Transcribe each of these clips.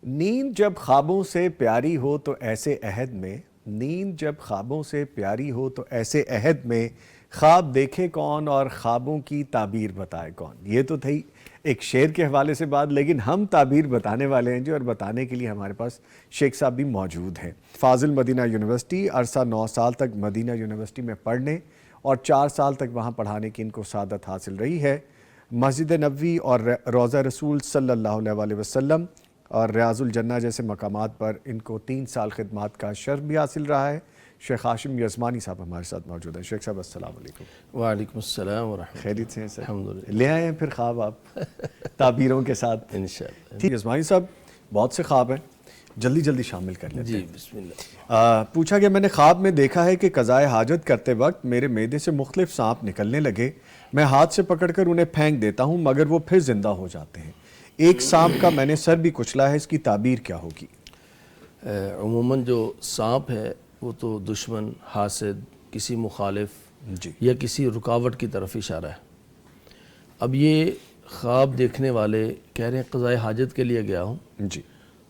نیند جب خوابوں سے پیاری ہو تو ایسے عہد میں، نیند جب خوابوں سے پیاری ہو تو ایسے عہد میں، خواب دیکھے کون اور خوابوں کی تعبیر بتائے کون۔ یہ تو تھی ایک شعر کے حوالے سے بات، لیکن ہم تعبیر بتانے والے ہیں اور بتانے کے لیے ہمارے پاس شیخ صاحب بھی موجود ہیں۔ فاضل مدینہ یونیورسٹی، عرصہ 9 سال تک مدینہ یونیورسٹی میں پڑھنے اور 4 سال تک وہاں پڑھانے کی ان کو سعادت حاصل رہی ہے۔ مسجد نبوی اور روضہ رسول صلی اللہ علیہ وسلم اور ریاض الجنہ جیسے مقامات پر ان کو 3 سال خدمات کا شرف بھی حاصل رہا ہے۔ شیخ ہاشم یزمانی صاحب ہمارے ساتھ موجود ہیں۔ شیخ صاحب السلام علیکم۔ وعلیکم السلام ورحمۃ اللہ۔ خیریت سے ہیں سر؟ الحمدللہ۔ لے آئے ہیں پھر خواب آپ تعبیروں کے ساتھ انشاءاللہ۔ ٹھیک، یزمانی صاحب بہت سے خواب ہیں، جلدی جلدی شامل کر لیتے ہیں۔ جی بسم اللہ۔ پوچھا کہ میں نے خواب میں دیکھا ہے کہ قضائے حاجت کرتے وقت میرے معدے سے مختلف سانپ نکلنے لگے، میں ہاتھ سے پکڑ کر انہیں پھینک دیتا ہوں مگر وہ پھر زندہ ہو جاتے ہیں۔ ایک سانپ کا میں نے سر بھی کچلا ہے، اس کی تعبیر کیا ہوگی؟ عموماً جو سانپ ہے وہ تو دشمن، حاسد، کسی مخالف جی یا کسی رکاوٹ کی طرف اشارہ ہے۔ اب یہ خواب دیکھنے والے کہہ رہے ہیں قضائے حاجت کے لیے گیا ہوں جی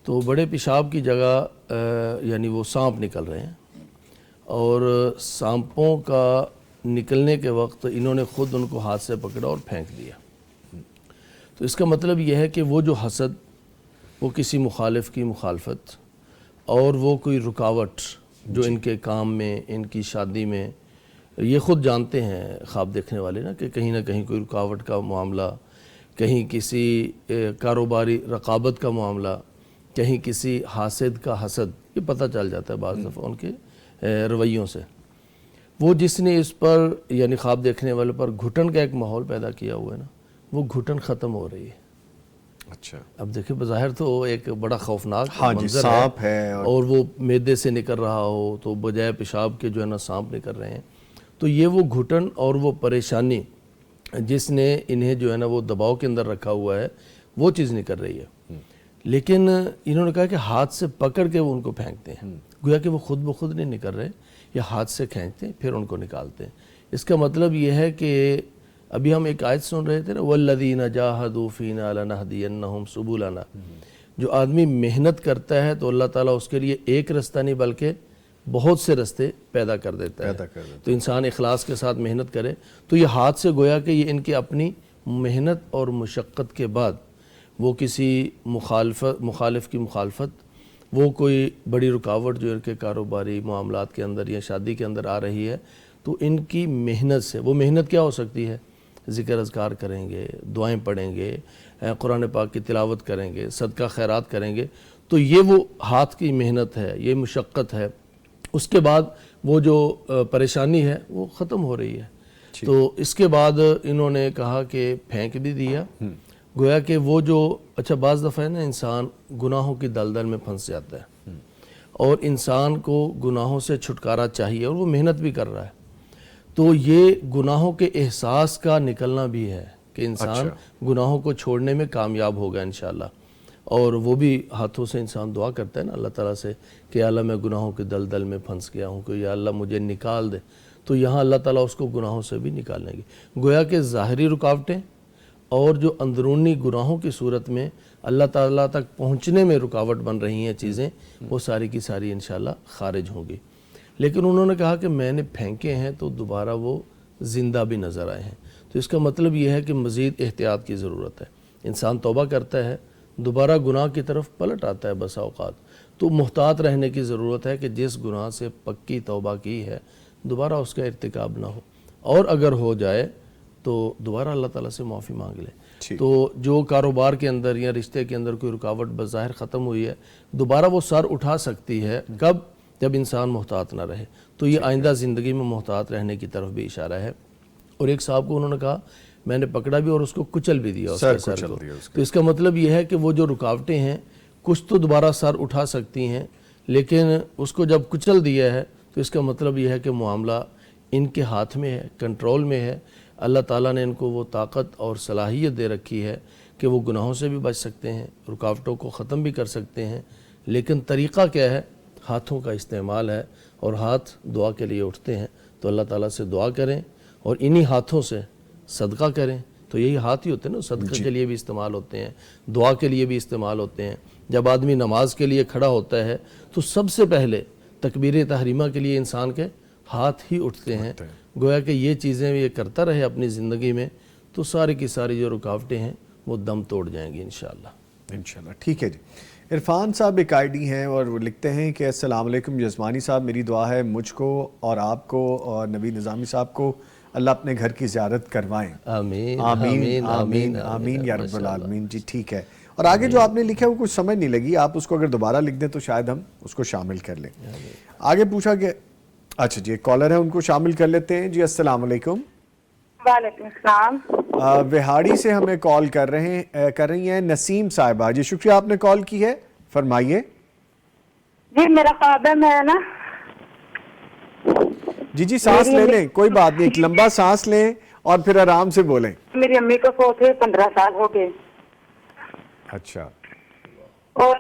تو بڑے پیشاب کی جگہ یعنی وہ سانپ نکل رہے ہیں، اور سانپوں کا نکلنے کے وقت انہوں نے خود ان کو ہاتھ سے پکڑا اور پھینک دیا۔ تو اس کا مطلب یہ ہے کہ وہ جو حسد، وہ کسی مخالف کی مخالفت، اور وہ کوئی رکاوٹ جو ان کے کام میں، ان کی شادی میں، یہ خود جانتے ہیں خواب دیکھنے والے نا کہ کہیں نہ کہیں کوئی رکاوٹ کا معاملہ، کہیں کسی کاروباری رقابت کا معاملہ، کہیں کسی حاسد کا حسد، یہ پتہ چل جاتا ہے بعض دفعہ ان کے رویوں سے۔ وہ جس نے اس پر یعنی خواب دیکھنے والے پر گھٹن کا ایک ماحول پیدا کیا ہوا ہے نا، وہ گھٹن ختم ہو رہی ہے۔ اچھا، اب دیکھیں بظاہر تو ایک بڑا خوفناک ہاں جی، منظر سانپ ہے اور وہ معدے سے نکل رہا ہو تو بجائے پیشاب کے جو ہے نا سانپ نکل رہے ہیں، تو یہ وہ گھٹن اور وہ پریشانی جس نے انہیں جو ہے نا وہ دباؤ کے اندر رکھا ہوا ہے، وہ چیز نکل رہی ہے۔ لیکن انہوں نے کہا کہ ہاتھ سے پکڑ کے وہ ان کو پھینکتے ہیں، گویا کہ وہ خود بخود نہیں نکل رہے، یا ہاتھ سے کھینچتے ہیں پھر ان کو نکالتے ہیں۔ اس کا مطلب یہ ہے کہ ابھی ہم ایک آیت سن رہے تھے نا، وَالَّذِينَ جَاهَدُوا فِينَا لَنَهْدِيَنَّهُمْ سُبُلَنَا۔ جو آدمی محنت کرتا ہے تو اللہ تعالیٰ اس کے لیے ایک رستہ نہیں بلکہ بہت سے رستے پیدا کر دیتا ہے۔ تو انسان اخلاص کے ساتھ محنت کرے تو یہ ہاتھ سے گویا کہ یہ ان کی اپنی محنت اور مشقت کے بعد وہ کسی مخالف کی مخالفت، وہ کوئی بڑی رکاوٹ جو ان کے کاروباری معاملات کے اندر یا شادی کے اندر آ رہی ہے، تو ان کی محنت سے، وہ محنت کیا ہو سکتی ہے؟ ذکر اذکار کریں گے، دعائیں پڑھیں گے، قرآن پاک کی تلاوت کریں گے، صدقہ خیرات کریں گے، تو یہ وہ ہاتھ کی محنت ہے، یہ مشقت ہے۔ اس کے بعد وہ جو پریشانی ہے وہ ختم ہو رہی ہے۔ تو اس کے بعد انہوں نے کہا کہ پھینک بھی دیا، گویا کہ وہ جو اچھا بعض دفعہ ہے نا انسان گناہوں کی دلدل میں پھنس جاتا ہے، اور انسان کو گناہوں سے چھٹکارا چاہیے اور وہ محنت بھی کر رہا ہے، تو یہ گناہوں کے احساس کا نکلنا بھی ہے کہ انسان گناہوں کو چھوڑنے میں کامیاب ہوگا انشاءاللہ۔ اور وہ بھی ہاتھوں سے انسان دعا کرتا ہے نا اللہ تعالیٰ سے کہ یا اللہ میں گناہوں کے دلدل میں پھنس گیا ہوں، کہ یا اللہ مجھے نکال دے، تو یہاں اللہ تعالیٰ اس کو گناہوں سے بھی نکالیں گے۔ گویا کہ ظاہری رکاوٹیں اور جو اندرونی گناہوں کی صورت میں اللہ تعالیٰ تک پہنچنے میں رکاوٹ بن رہی ہیں چیزیں، وہ ساری کی ساری انشاءاللہ خارج ہوں گی۔ لیکن انہوں نے کہا کہ میں نے پھینکے ہیں تو دوبارہ وہ زندہ بھی نظر آئے ہیں، تو اس کا مطلب یہ ہے کہ مزید احتیاط کی ضرورت ہے۔ انسان توبہ کرتا ہے، دوبارہ گناہ کی طرف پلٹ آتا ہے بسا اوقات، تو محتاط رہنے کی ضرورت ہے کہ جس گناہ سے پکی توبہ کی ہے دوبارہ اس کا ارتکاب نہ ہو، اور اگر ہو جائے تو دوبارہ اللہ تعالیٰ سے معافی مانگ لے۔ تو جو کاروبار کے اندر یا رشتے کے اندر کوئی رکاوٹ بظاہر ختم ہوئی ہے، دوبارہ وہ سر اٹھا سکتی ہے، کب؟ جب انسان محتاط نہ رہے۔ تو یہ آئندہ زندگی میں محتاط رہنے کی طرف بھی اشارہ ہے۔ اور ایک صاحب کو انہوں نے کہا میں نے پکڑا بھی اور اس کو کچل بھی دیا، اس کے سر کو۔ تو اس کا مطلب یہ ہے کہ وہ جو رکاوٹیں ہیں کچھ تو دوبارہ سر اٹھا سکتی ہیں، لیکن اس کو جب کچل دیا ہے تو اس کا مطلب یہ ہے کہ معاملہ ان کے ہاتھ میں ہے، کنٹرول میں ہے۔ اللہ تعالیٰ نے ان کو وہ طاقت اور صلاحیت دے رکھی ہے کہ وہ گناہوں سے بھی بچ سکتے ہیں، رکاوٹوں کو ختم بھی کر سکتے ہیں۔ لیکن طریقہ کیا ہے؟ ہاتھوں کا استعمال ہے، اور ہاتھ دعا کے لیے اٹھتے ہیں تو اللہ تعالیٰ سے دعا کریں اور انہی ہاتھوں سے صدقہ کریں۔ تو یہی ہاتھ ہی ہوتے ہیں نا، صدقہ کے لیے بھی استعمال ہوتے ہیں، دعا کے لیے بھی استعمال ہوتے ہیں۔ جب آدمی نماز کے لیے کھڑا ہوتا ہے تو سب سے پہلے تکبیر تحریمہ کے لیے انسان کے ہاتھ ہی اٹھتے ہیں. گویا کہ یہ چیزیں یہ کرتا رہے اپنی زندگی میں تو ساری کی ساری جو رکاوٹیں ہیں وہ دم توڑ جائیں گی انشاءاللہ. انشاءاللہ. ٹھیک ہے جی. عرفان صاحب ایک آئی ڈی ہیں اور وہ لکھتے ہیں کہ السلام علیکم جسمانی صاحب، میری دعا ہے مجھ کو اور آپ کو اور نبی نظامی صاحب کو اللہ اپنے گھر کی زیارت کروائیں. آمین آمین آمین آمین یا رب العالمین. جی ٹھیک ہے. اور آگے جو آپ نے لکھا ہے وہ کچھ سمجھ نہیں لگی، آپ اس کو اگر دوبارہ لکھ دیں تو شاید ہم اس کو شامل کر لیں. آگے پوچھا کہ اچھا جی ایک کالر ہے، ان کو شامل کر لیتے ہیں. جی السلام علیکم. وعلیکم السلام. وہاڑی سے ہمیں کال کر رہی ہیں نسیم صاحبہ. جی شکریہ آپ نے کال کی ہے، فرمائیے. جی میرا خواب ہے، میں نا جی سانس لے لیں، کوئی بات نہیں، ایک لمبا سانس لیں اور پھر آرام سے بولیں. میری امی کو فوت ہوئے 15 سال ہو گئے. اچھا. اور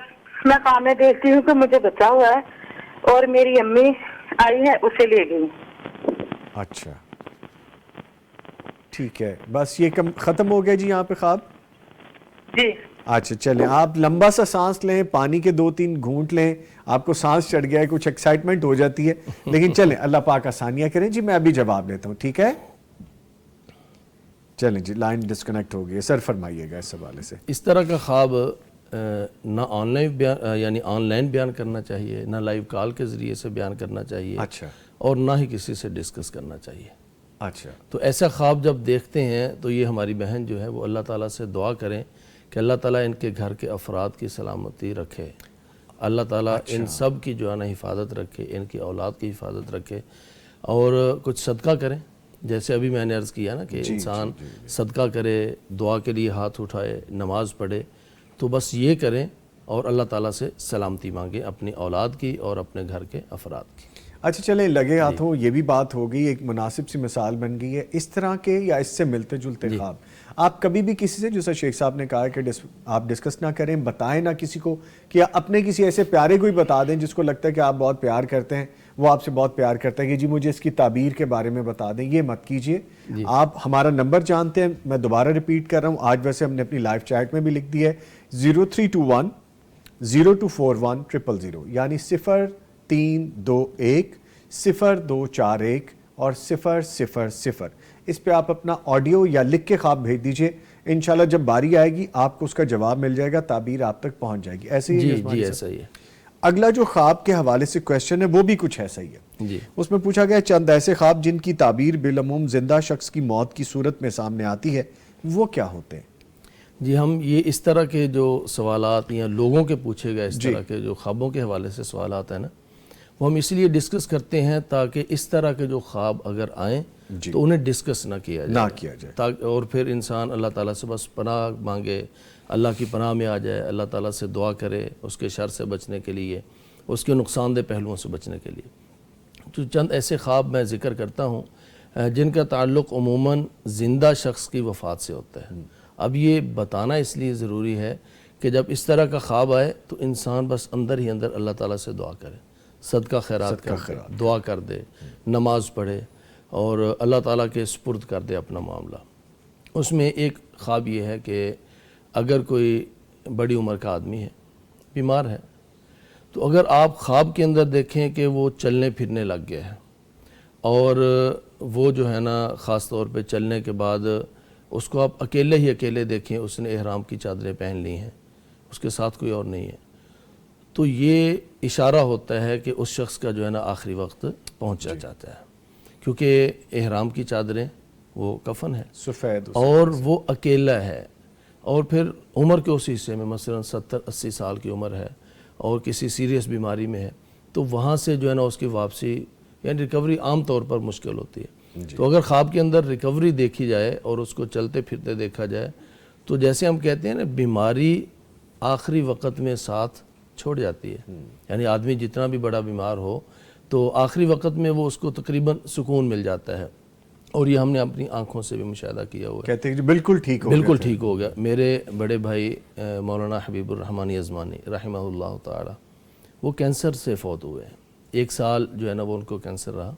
میں خواب میں دیکھتی ہوں کہ مجھے بچہ ہوا ہے اور میری امی آئی ہے اسے لے گئی. اچھا ٹھیک ہے، بس یہ ختم ہو گیا جی یہاں پہ خواب. جی اچھا چلیں، آپ لمبا سا سانس لیں، پانی کے 2-3 گھونٹ لیں. آپ کو سانس چڑھ گیا ہے، کچھ ایکسائٹمنٹ ہو جاتی ہے، لیکن چلیں اللہ پاک آسانیاں کریں. جی میں ابھی جواب دیتا ہوں، ٹھیک ہے. چلیں جی لائن ڈسکنیکٹ ہو گئی ہے، سر فرمائیے گا اس حوالے سے. اس طرح کا خواب نہ آن لائن بیان کرنا چاہیے، نہ لائیو کال کے ذریعے سے بیان کرنا چاہیے، اچھا اور نہ ہی کسی سے ڈسکس کرنا چاہیے. اچھا تو ایسا خواب جب دیکھتے ہیں تو یہ ہماری بہن جو ہے وہ اللہ تعالیٰ سے دعا کریں کہ اللہ تعالیٰ ان کے گھر کے افراد کی سلامتی رکھے، اللہ تعالیٰ ان سب کی جو ہے نا حفاظت رکھے، ان کی اولاد کی حفاظت رکھے، اور کچھ صدقہ کریں. جیسے ابھی میں نے عرض کیا نا کہ انسان صدقہ کرے، دعا کے لیے ہاتھ اٹھائے، نماز پڑھے، تو بس یہ کریں اور اللہ تعالیٰ سے سلامتی مانگیں اپنی اولاد کی اور اپنے گھر کے افراد کی. اچھا چلیں لگے ہاتھوں یہ بھی بات ہو گئی، ایک مناسب سی مثال بن گئی ہے. اس طرح کے یا اس سے ملتے جلتے خواب آپ کبھی بھی کسی سے، جیسا شیخ صاحب نے کہا کہ آپ ڈسکس نہ کریں، بتائیں نہ کسی کو، کہ اپنے کسی ایسے پیارے کو ہی بتا دیں جس کو لگتا ہے کہ آپ بہت پیار کرتے ہیں، وہ آپ سے بہت پیار کرتا ہے، کہ جی مجھے اس کی تعبیر کے بارے میں بتا دیں. یہ مت کیجئے. آپ ہمارا نمبر جانتے ہیں، میں دوبارہ ریپیٹ کر رہا ہوں، آج ویسے ہم نے اپنی لائیو چیٹ میں بھی لکھ دی ہے، 0321 0241 000، یعنی 0321 0241 اور 000. اس پہ آپ اپنا آڈیو یا لکھ کے خواب بھیج دیجئے. انشاءاللہ جب باری آئے گی آپ کو اس کا جواب مل جائے گا، تعبیر آپ تک پہنچ جائے گی. ایسے ہی جی ایسا ہی ہے. اگلا جو خواب کے حوالے سے کویسچن ہے وہ بھی کچھ ایسا ہی ہے. جی اس میں پوچھا گیا چند ایسے خواب جن کی تعبیر بالعموم زندہ شخص کی موت کی صورت میں سامنے آتی ہے، وہ کیا ہوتے ہیں؟ جی ہم یہ اس طرح کے جو سوالات یا لوگوں کے پوچھے گئے اس طرح کے جو خوابوں کے حوالے سے سوالات ہیں نا، وہ ہم اس لیے ڈسکس کرتے ہیں تاکہ اس طرح کے جو خواب اگر آئیں تو انہیں ڈسکس نہ کیا جائے، اور پھر انسان اللہ تعالیٰ سے بس پناہ مانگے، اللہ کی پناہ میں آ جائے، اللہ تعالیٰ سے دعا کرے اس کے شر سے بچنے کے لیے، اس کے نقصان دہ پہلوؤں سے بچنے کے لیے. تو چند ایسے خواب میں ذکر کرتا ہوں جن کا تعلق عموماً زندہ شخص کی وفات سے ہوتا ہے. اب یہ بتانا اس لیے ضروری ہے کہ جب اس طرح کا خواب آئے تو انسان بس اندر ہی اندر اللہ تعالیٰ سے دعا کرے، صدقہ خیرات کر دے، دعا کر دے، نماز پڑھے اور اللہ تعالیٰ کے سپرد کر دے اپنا معاملہ. اس میں ایک خواب یہ ہے کہ اگر کوئی بڑی عمر کا آدمی ہے، بیمار ہے، تو اگر آپ خواب کے اندر دیکھیں کہ وہ چلنے پھرنے لگ گیا ہے اور وہ جو ہے نا خاص طور پہ چلنے کے بعد اس کو آپ اکیلے دیکھیں، اس نے احرام کی چادریں پہن لی ہیں، اس کے ساتھ کوئی اور نہیں ہے، تو یہ اشارہ ہوتا ہے کہ اس شخص کا جو ہے نا آخری وقت پہنچا جاتا ہے، کیونکہ احرام کی چادریں وہ کفن ہے سفید اور وہ اکیلا ہے، اور پھر عمر کے اس حصے میں مثلا 70-80 سال کی عمر ہے اور کسی سیریس بیماری میں ہے، تو وہاں سے جو ہے نا اس کی واپسی یعنی ریکوری عام طور پر مشکل ہوتی ہے. تو اگر خواب کے اندر ریکوری دیکھی جائے اور اس کو چلتے پھرتے دیکھا جائے تو جیسے ہم کہتے ہیں نا بیماری آخری وقت میں ساتھ چھوڑ جاتی ہے، یعنی آدمی جتنا بھی بڑا بیمار ہو تو آخری وقت میں وہ اس کو تقریباً سکون مل جاتا ہے، اور یہ ہم نے اپنی آنکھوں سے بھی مشاہدہ کیا ہوا ہے. کہتے ہیں بالکل ٹھیک ہو گیا. میرے بڑے بھائی مولانا حبیب الرحمن یزمانی رحمہ اللہ تعالی، وہ کینسر سے فوت ہوئے ہیں. 1 سال جو ہے نا وہ ان کو کینسر رہا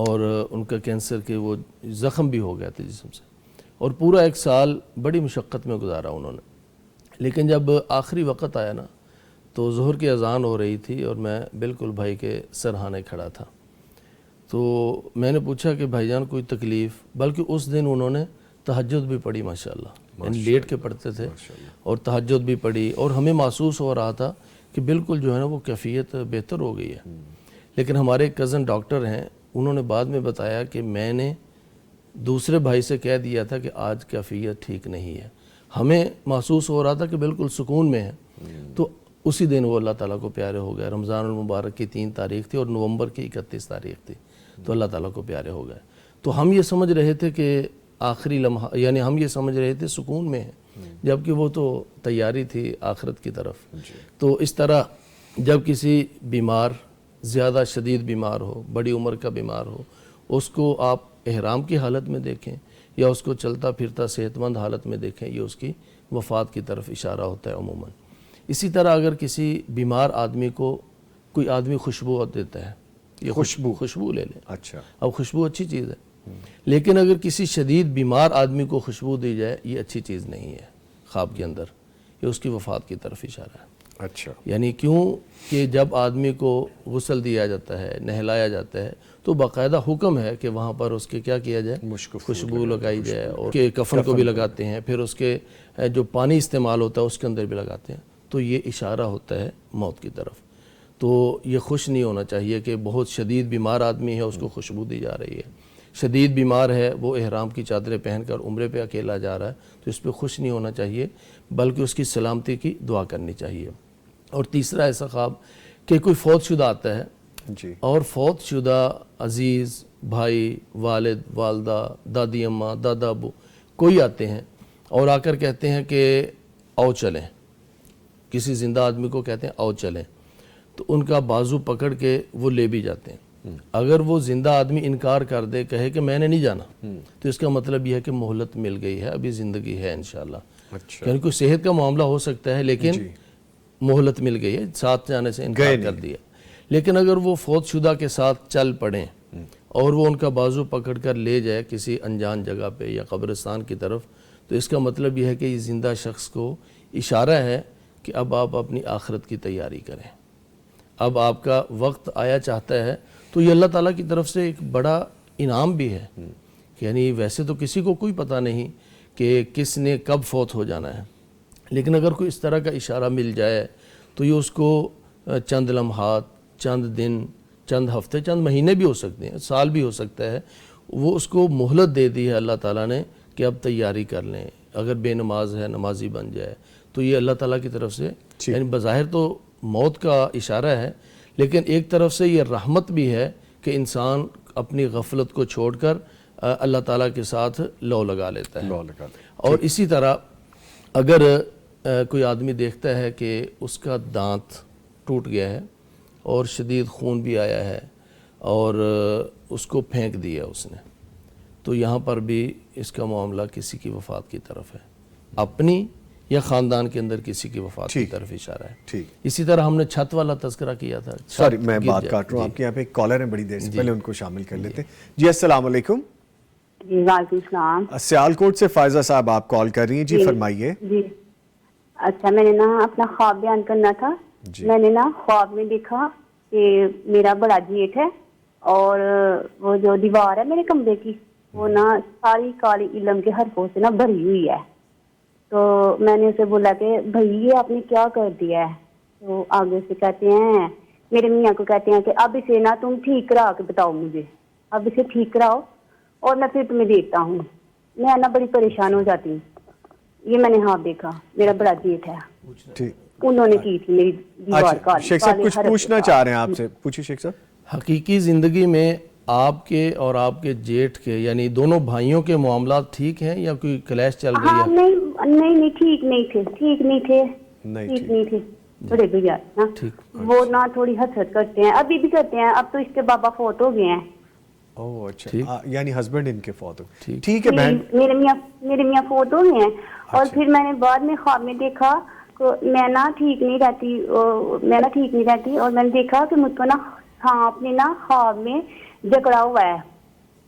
اور ان کا کینسر کے وہ زخم بھی ہو گیا تھے جسم سے، اور پورا 1 سال بڑی مشقت میں گزارا انہوں نے. لیکن جب آخری وقت آیا نا تو ظہر کی اذان ہو رہی تھی اور میں بالکل بھائی کے سرہانے کھڑا تھا. تو میں نے پوچھا کہ بھائی جان کوئی تکلیف؟ بلکہ اس دن انہوں نے تہجد بھی پڑھی ماشاءاللہ, یعنی لیٹ کے پڑھتے تھے اور تہجد بھی پڑھی, اور ہمیں محسوس ہو رہا تھا کہ بالکل جو ہے نا وہ کیفیت بہتر ہو گئی ہے. لیکن ہمارے ایک کزن ڈاکٹر ہیں, انہوں نے بعد میں بتایا کہ میں نے دوسرے بھائی سے کہہ دیا تھا کہ آج کیفیت ٹھیک نہیں ہے. ہمیں محسوس ہو رہا تھا کہ بالکل سکون میں ہے. تو اسی دن وہ اللہ تعالیٰ کو پیارے ہو گئے. رمضان المبارک کی 3 تاریخ تھی اور نومبر کی 31 تاریخ تھی, تو اللہ تعالیٰ کو پیارے ہو گئے. تو ہم یہ سمجھ رہے تھے کہ آخری لمحہ, یعنی ہم یہ سمجھ رہے تھے سکون میں ہے, جبکہ وہ تو تیاری تھی آخرت کی طرف. تو اس طرح جب کسی بیمار, زیادہ شدید بیمار ہو, بڑی عمر کا بیمار ہو, اس کو آپ احرام کی حالت میں دیکھیں یا اس کو چلتا پھرتا صحت مند حالت میں دیکھیں, یہ اس کی وفات کی طرف اشارہ ہوتا ہے عموماً. اسی طرح اگر کسی بیمار آدمی کو کوئی آدمی خوشبو دیتا ہے, یہ خوشبو لے لیں. اچھا, اب خوشبو اچھی چیز ہے, لیکن اگر کسی شدید بیمار آدمی کو خوشبو دی جائے, یہ اچھی چیز نہیں ہے خواب کے اندر, یہ اس کی وفات کی طرف اشارہ ہے. اچھا, یعنی کیوں کہ جب آدمی کو غسل دیا جاتا ہے, نہلایا جاتا ہے, تو باقاعدہ حکم ہے کہ وہاں پر اس کے کیا کیا جائے, خوشبو لگائی جائے, اور کہ کفن کو بھی لگاتے ہیں, پھر اس کے جو پانی استعمال ہوتا ہے اس کے اندر بھی لگاتے ہیں. تو یہ اشارہ ہوتا ہے موت کی طرف. تو یہ خوش نہیں ہونا چاہیے کہ بہت شدید بیمار آدمی ہے اس کو خوشبو دی جا رہی ہے. شدید بیمار ہے, وہ احرام کی چادریں پہن کر عمرے پہ اکیلا جا رہا ہے, تو اس پہ خوش نہیں ہونا چاہیے, بلکہ اس کی سلامتی کی دعا کرنی چاہیے. اور تیسرا ایسا خواب کہ کوئی فوت شدہ آتا ہے, جی, اور فوت شدہ عزیز بھائی, والد, والدہ, دادی اماں, دادا ابو کوئی آتے ہیں اور آ کر کہتے ہیں کہ آؤ چلیں. کسی زندہ آدمی کو کہتے ہیں آؤ چلیں, تو ان کا بازو پکڑ کے وہ لے بھی جاتے ہیں. اگر وہ زندہ آدمی انکار کر دے, کہے کہ میں نے نہیں جانا, تو اس کا مطلب یہ ہے کہ مہلت مل گئی ہے, ابھی زندگی ہے انشاءاللہ. اچھا, یعنی کوئی صحت کا معاملہ ہو سکتا ہے, لیکن مہلت مل گئی ہے, ساتھ جانے سے انکار کر دیا. لیکن اگر وہ فوت شدہ کے ساتھ چل پڑیں اور وہ ان کا بازو پکڑ کر لے جائے کسی انجان جگہ پہ یا قبرستان کی طرف, تو اس کا مطلب یہ ہے کہ یہ زندہ شخص کو اشارہ ہے کہ اب آپ اپنی آخرت کی تیاری کریں, اب آپ کا وقت آیا چاہتا ہے. تو یہ اللہ تعالیٰ کی طرف سے ایک بڑا انعام بھی ہے. یعنی ویسے تو کسی کو کوئی پتہ نہیں کہ کس نے کب فوت ہو جانا ہے, لیکن اگر کوئی اس طرح کا اشارہ مل جائے تو یہ اس کو چند لمحات, چند دن, چند ہفتے, چند مہینے بھی ہو سکتے ہیں, سال بھی ہو سکتا ہے, وہ اس کو مہلت دے دی ہے اللہ تعالیٰ نے کہ اب تیاری کر لیں. اگر بے نماز ہے نمازی بن جائے, تو یہ اللہ تعالیٰ کی طرف سے, یعنی بظاہر تو موت کا اشارہ ہے, لیکن ایک طرف سے یہ رحمت بھی ہے کہ انسان اپنی غفلت کو چھوڑ کر اللہ تعالیٰ کے ساتھ لو لگا لیتا ہے. اور اسی طرح اگر کوئی آدمی دیکھتا ہے کہ اس کا دانت ٹوٹ گیا ہے اور شدید خون بھی آیا ہے اور اس کو پھینک دیا اس نے, تو یہاں پر بھی اس کا معاملہ کسی کی وفات کی طرف ہے, اپنی یا خاندان کے اندر کسی کی وفات کی طرف اشارہ ہے. ٹھیک. اسی طرح ہم نے چھت والا تذکرہ کیا تھا. سوری میں بات کاٹ رہا ہوں, آپ کے یہاں پہ ایک کالر ہیں بڑی دیر سے, پہلے ان کو شامل کر لیتے ہیں. جی السلام علیکم. جی وعلیکم السلام. سیالکوٹ سے فائزہ صاحب آپ کال کر رہی ہیں, جی فرمائیے. جی اچھا, میں نے نا اپنا خواب بیان کرنا تھا. میں نے نا خواب میں دیکھا کہ میرا بڑا جیٹ ہے اور وہ جو دیوار ہے میرے کمرے کی, وہ نا ساری کالی علم کے حرفوں سے نا بھری ہوئی ہے. تو میں نے اسے بولا کہ بھائی یہ آپ نے کیا کر دیا ہے. تو آگے سے کہتے ہیں, میرے میاں کو کہتے ہیں کہ اب اسے نا تم ٹھیک کرا کے بتاؤ مجھے, اب اسے ٹھیک کراؤ اور میں پھر تمہیں دیکھتا ہوں. میں نا بڑی پریشان ہو جاتی ہوں. یہ میں نے ہاں دیکھا, میرا بڑا جیٹ ہے, انہوں نے کی تھی میری دیوار کا. شیخ صاحب کچھ پوچھنا چاہ رہے ہیں آپ سے, پوچھیے شیخ صاحب. حقیقی زندگی میں آپ کے اور آپ کے جیٹھ کے یعنی دونوں بھائیوں کے معاملات ٹھیک ہیں یا کوئی کلیش چل رہی ہے؟ نہیں ٹھیک نہیں تھے بڑے بھیا نا, وہ نہ تھوڑی حسد کرتے ہیں, ابھی بھی کرتے ہیں. اب تو اس کے بابا فوت ہو گئے ہیں. اوہ اچھا, یعنی ہسبینڈ ان کے فوت ہو. ٹھیک ہے بہن, میرے میاں فوت ہو گئے ہیں. اور پھر میں نے بعد میں خواب میں دیکھا میں نا ٹھیک نہیں رہتی اور میں نے دیکھا کہ مجھ کو نا سانپ نے نا خواب میں جکڑا ہوا ہے.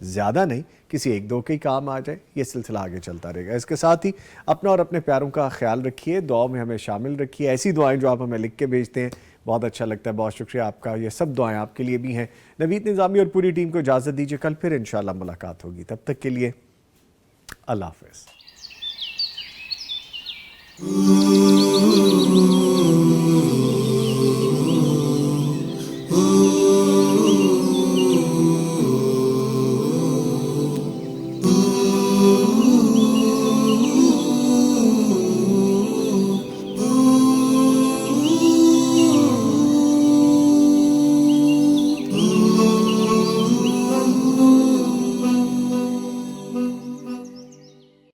زیادہ نہیں، کسی ایک دو کے ہی کام آ جائے، یہ سلسلہ آگے چلتا رہے گا۔ اس کے ساتھ ہی اپنا اور اپنے پیاروں کا خیال رکھیے، دعاؤں میں ہمیں شامل رکھیے، ایسی دعائیں جو آپ ہمیں لکھ کے بھیجتے ہیں بہت اچھا لگتا ہے، بہت شکریہ آپ کا، یہ سب دعائیں آپ کے لیے بھی ہیں۔ نوید نظامی اور پوری ٹیم کو اجازت دیجیے، کل پھر انشاءاللہ ملاقات ہوگی، تب تک کے لیے اللہ حافظ۔